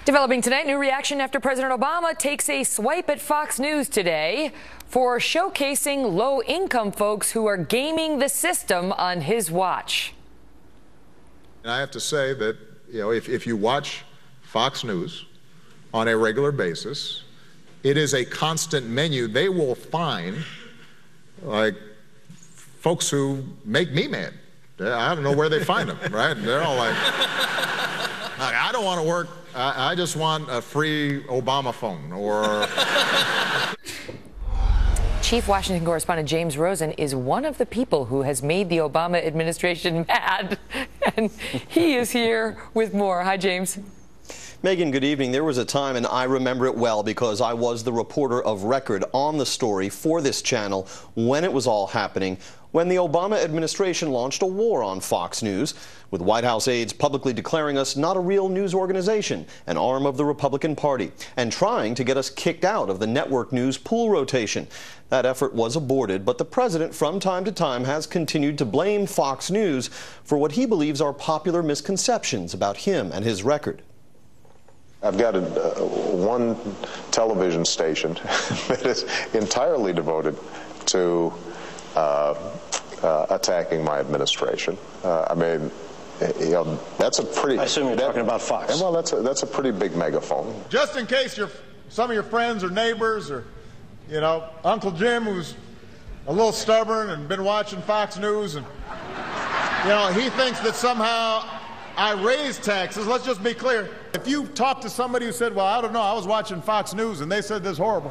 Developing tonight, new reaction after President Obama takes a swipe at Fox News today for showcasing low-income folks who are gaming the system on his watch. And I have to say that, if you watch Fox News on a regular basis, it is a constant menu. They will find, like, folks who make me mad. I don't know where they find them, right? They're all like, I don't want to work. I just want a free Obama phone or... Chief Washington correspondent James Rosen is one of the people who has made the Obama administration mad. And he is here with more. Hi, James. Megan, good evening. There was a time, and I remember it well because I was the reporter of record on the story for this channel when it was all happening, when the Obama administration launched a war on Fox News, with White House aides publicly declaring us not a real news organization, an arm of the Republican Party, and trying to get us kicked out of the network news pool rotation. That effort was aborted, but the president from time to time has continued to blame Fox News for what he believes are popular misconceptions about him and his record. I've got one television station that is entirely devoted to attacking my administration. I mean, that's a pretty... I assume you're talking about Fox. Well, that's a pretty big megaphone. Just in case some of your friends or neighbors or, Uncle Jim, who's a little stubborn and been watching Fox News, and, he thinks that somehow I raised taxes. Let's just be clear. If you talk to somebody who said, well, I don't know, I was watching Fox News and they said this horrible,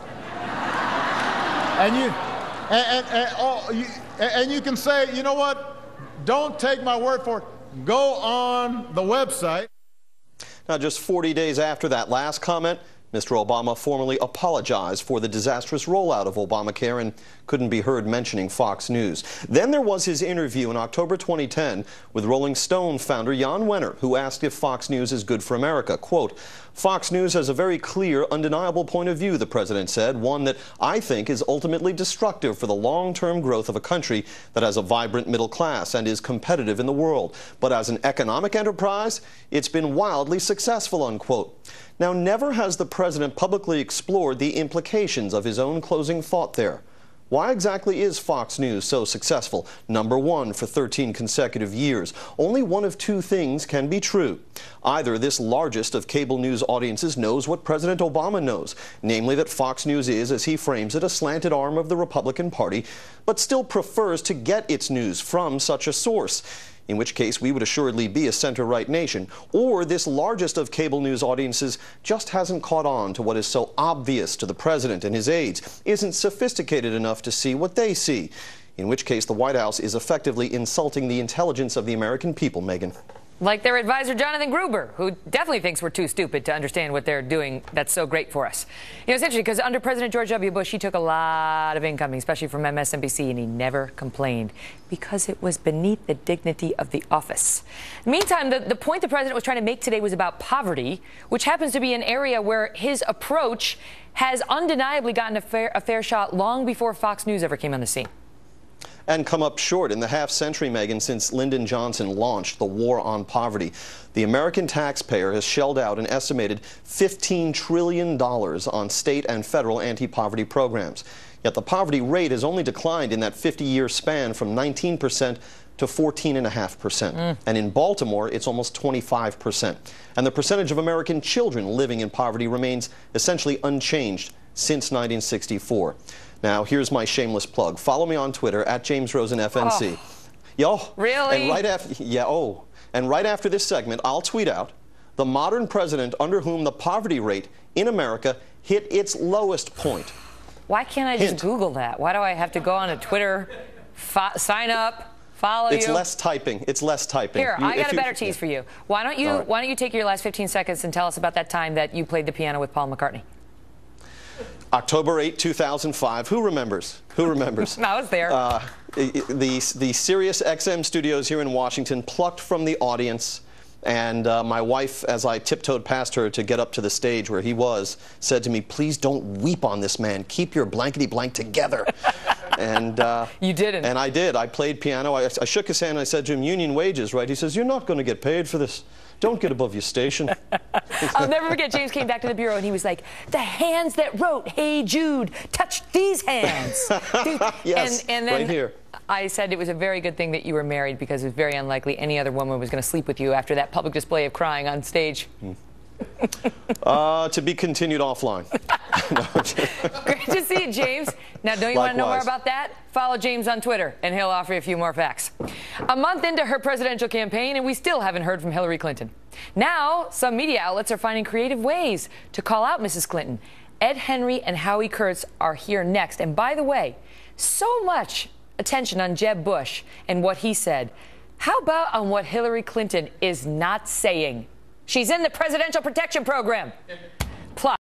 and you can say, you know what, don't take my word for it. Go on the website. Now, just 40 days after that last comment, Mr. Obama formally apologized for the disastrous rollout of Obamacare and couldn't be heard mentioning Fox News. Then there was his interview in October 2010 with Rolling Stone founder Jan Wenner, who asked if Fox News is good for America. Quote, "Fox News has a very clear, undeniable point of view," the president said, "one that I think is ultimately destructive for the long-term growth of a country that has a vibrant middle class and is competitive in the world. But as an economic enterprise, it's been wildly successful," unquote. Now, never has the president publicly explored the implications of his own closing thought there. Why exactly is Fox News so successful? Number one for 13 consecutive years. Only one of two things can be true. Either this largest of cable news audiences knows what President Obama knows, namely that Fox News is, as he frames it, a slanted arm of the Republican Party, but still prefers to get its news from such a source, in which case we would assuredly be a center-right nation, or this largest of cable news audiences just hasn't caught on to what is so obvious to the president and his aides, isn't sophisticated enough to see what they see, in which case the White House is effectively insulting the intelligence of the American people, Megan. Like their advisor, Jonathan Gruber, who definitely thinks we're too stupid to understand what they're doing that's so great for us. It's interesting because under President George W. Bush, he took a lot of income, especially from MSNBC, and he never complained because it was beneath the dignity of the office. Meantime, the point the president was trying to make today was about poverty, which happens to be an area where his approach has undeniably gotten a fair shot long before Fox News ever came on the scene. And come up short in the half-century, Megan, since Lyndon Johnson launched the war on poverty. The American taxpayer has shelled out an estimated $15 trillion on state and federal anti-poverty programs. Yet the poverty rate has only declined in that 50-year span from 19% to 14.5%. And in Baltimore, it's almost 25%. And the percentage of American children living in poverty remains essentially unchanged since 1964. Now, here's my shameless plug. Follow me on Twitter at JamesRosenFNC. Oh, really? And right after this segment, I'll tweet out the modern president under whom the poverty rate in America hit its lowest point. Why can't I just Google that? Why do I have to go on a Twitter, sign up, follow you? It's less typing. It's less typing. Here, I got a better tease for you. Why don't you take your last 15 seconds and tell us about that time that you played the piano with Paul McCartney? October 8, 2005. Who remembers? Who remembers? I was there. The Sirius XM studios here in Washington plucked from the audience, and my wife, as I tiptoed past her to get up to the stage where he was, said to me, "Please don't weep on this man. Keep your blankety-blank together." And you didn't. And I did. I played piano. I shook his hand and I said to him, "Union wages, right?" He says, "You're not going to get paid for this. Don't get above your station." I'll never forget, James came back to the Bureau and he was like, the hands that wrote Hey Jude touched these hands. Yes, and then right here. I said it was a very good thing that you were married because it was very unlikely any other woman was going to sleep with you after that public display of crying on stage. To be continued offline. Great to see you, James. Now, don't you want to know more Likewise. about that? Follow James on Twitter, and he'll offer you a few more facts. A month into her presidential campaign, and we still haven't heard from Hillary Clinton. Now, some media outlets are finding creative ways to call out Mrs. Clinton. Ed Henry and Howie Kurtz are here next. And by the way, so much attention on Jeb Bush and what he said. How about on what Hillary Clinton is not saying? She's in the Presidential Protection Program. Plus,